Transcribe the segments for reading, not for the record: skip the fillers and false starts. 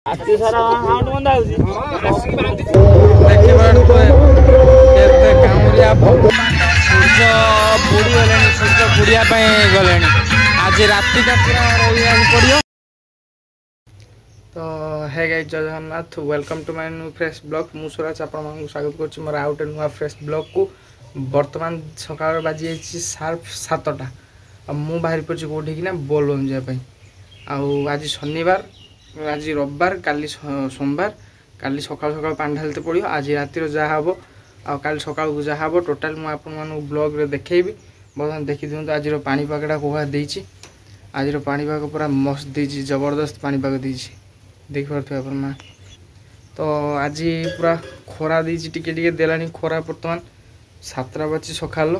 आती सारा हाउंड बंदा होची केते कामुरिया सूर्य बुड़ी गले सूर्य बुड़िया गले आज राति का पूरा रहा पड़ो। तो हे गाइस जय Jagannath welcome to my new fresh blog मु स्वराज आपण स्वागत कर मोर आउट नुआ फ्रेश ब्लॉग को बर्तमान सकाळ बाजी शार्प 7टा मु बाहर पड़ी कौटी कि बोलबम जावाई आज शनिवार आज रविवार काली सोमवार काली सकाल सकाल पानी ढालते पड़ो आज रातिर जहाँ हम आ काली सकाल को जहाँ हम टोटाल मुझे ब्लॉग रे देखी बर्तमान देखी दिखाँ आज पानीपागटा कौआ देती आज पानीपाग पूरा मस्त देती जबरदस्त पानीपाग देती देखिपे आप तो आज पूरा खरा टे देलानी खरा बर्तमान 7टा बजे सकाल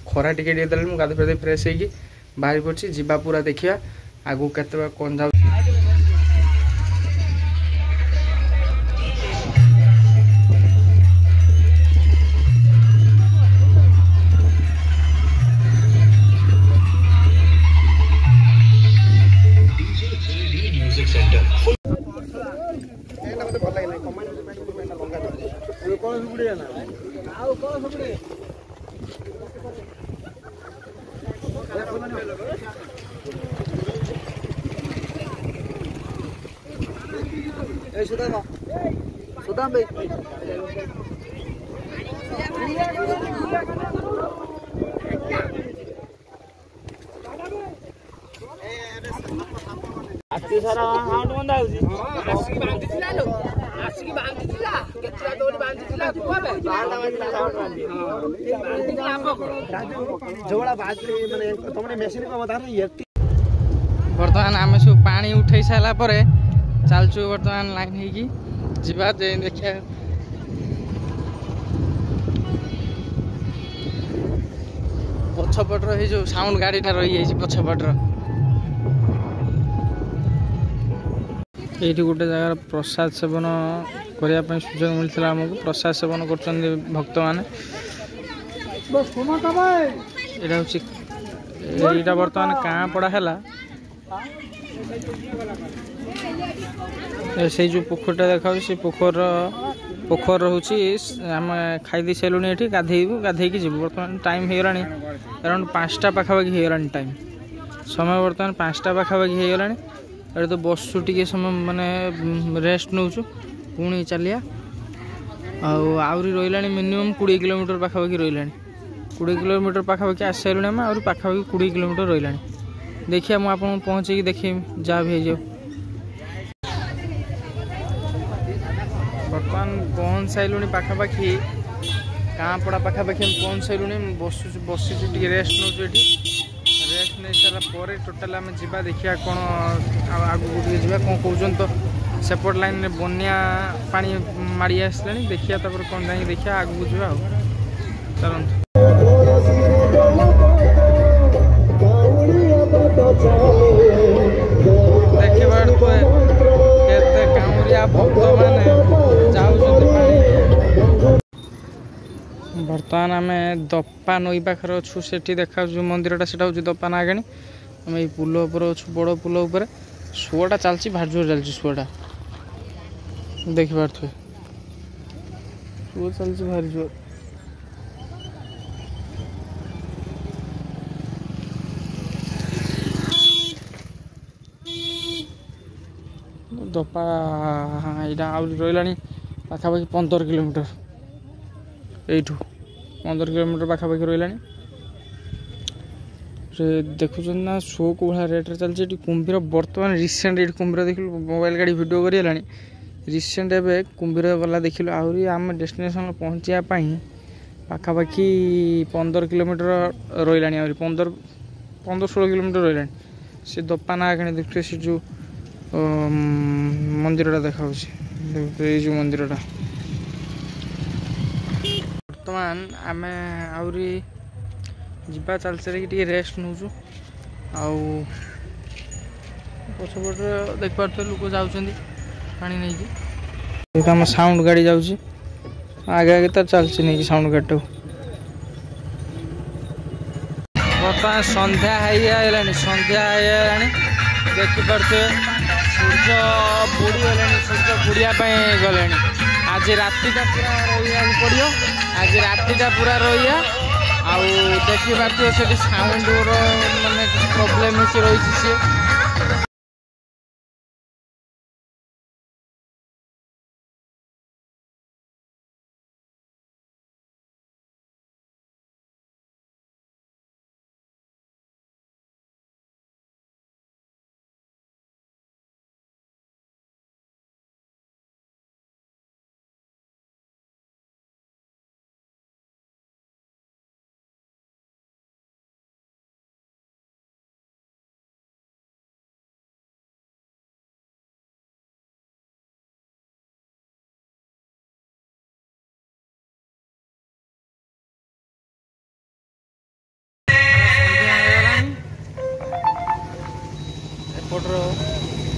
खरा टे देलानी गाधे पाधे फ्रेश होगी बाहर पड़ी जीवा पूरा देखा आगू के कौन जा सुदाम भाई आती सारा हाउंड बंदा होची आसिकी बांधिथिला लो आसिकी बांधिथिला केतरा दौड़ी बांधिथिला दुआबे बारटा बजे हाउंड बांधी बांधिथिला आपको जोड़ा बाजले माने तमने मेसिन को बता रही है बर्तमान आम सब पानी उठे सारा पर चलचु बर्तमान लाइन होगी जीवा देखा पछपटर ये जो साउंड गाड़ी रही है पछपटर ये गोटे जगह प्रसाद सेवन करने सुजोग मिलता आमको प्रसाद सेवन कर भक्त मैंने यहाँ बर्तमान काँ पड़ा है से जो पोखरटा देखा से पोखर रोचे आम खाई सारू ये गाधेबू गाधेक जीव बर्तमान टाइम हो गलानी अराउंड 5टा पाखापाखि हो टाइम समय बर्तमान 5टा पाखापाखि हो गलानी अरे तो बसु टे समय माने रेस्ट नौ पुणी चलिया आहरी रहा मिनिमम 20 किलोमीटर पाखापाखि रहा 20 किलोमीटर पाखापाखि आस सारूँ आम आहरी पाखापाखि 20 किलोमीटर रहा देखिए मुझे आपको पहुँचे देखी जहाँ भी हो बर्तमान पहुँच सारूँ पाखापाखि गाँ पड़ा पाखापाखि पहुँच सारूँ बसी रेस्ट नौ रेस्ट नहीं सारा टोटाल आम जा देखिया कौन आगू जा कौन कौन तो सेपट लाइन में बनिया पानी माड़ी आसला देखिया कौन जाए देखिया आगू जा चलते बर्तमान आम दपा नई पाखे अच्छु से देखा जो मंदिरटा से हूँ दपा नागाणी आम ये पुल उपर अच्छु बड़ पुल उपर शुआटा चलती भार जोर चलती शुआटा देखिपे शुआ चलती भारी जोर दपा यहाँ रहा पाखापाखि 15 किलोमीटर यू 15 किलोमीटर पाखापाखि रहा देखुं ना शो को भाया रेट चलती कुंभीर बर्तमान रिसेंट ये कुंभीर देख मोबाइल गाड़ी वीडियो कर रिसेंट एवं कुंभीर गला देख आहरी आम डेस्टिनेशन पहुँचापी पाखापाखि 15 किलोमीटर रहा आहरी 15-16 किलोमीटर रहा से दपा ना आगे देखते से जो मंदिरटा देखा जो मंदिरटा बर्तमान आम आहरी जा चल चलिए रेस्ट नौ पछपट देख पारे लोक जाऊँ पानी नहीं आम साउंड गाड़ी जाऊँगी आगे आगे तो चलती नहीं साउंड गाड़ी बर्तमान संध्या है संध्या देखिपे सूर्य सूर्य बुड़गले सूर्य बुड़ापी गले आज रातिटा पूरा रहा पड़ो आज रातिटा पूरा रहा आउ देखिए से साउंड माने प्रोब्लेम रही सी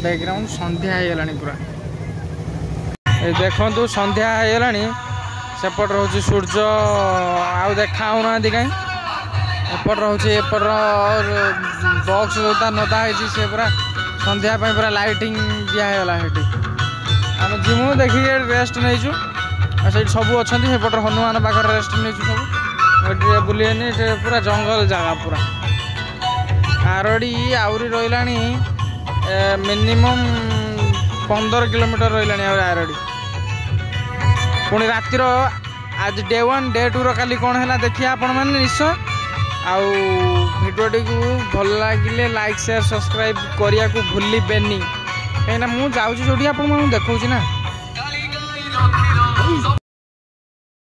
बैकग्राउंड संध्या होगला पूरा देखु संध्या होगला सेपट रोचे सूर्य आउ देखा कहीं एपट रोचे एपट बॉक्स जो नदा है पूरा संध्या पूरा लाइटिंग दिगला आम जिमु देखिए रेस्ट नहीं से सब अच्छा सेपट हनुमान पाखे रेस्ट नहीं सब बुलेनी पूरा जंगल जगह पूरा आरड़ी आहरी रही मिनिमम 15 किलोमीटर रहा आरड़ी पुणी रातिर आज डे 1 डे 2 काली कौन है देखिए आपण मैंने निश्चय आउ भिडियोटी को भल लगे लाइक शेयर सब्सक्राइब करने को भूल बेनी कहीं मुझे जाऊँगी जो आप देखा ना।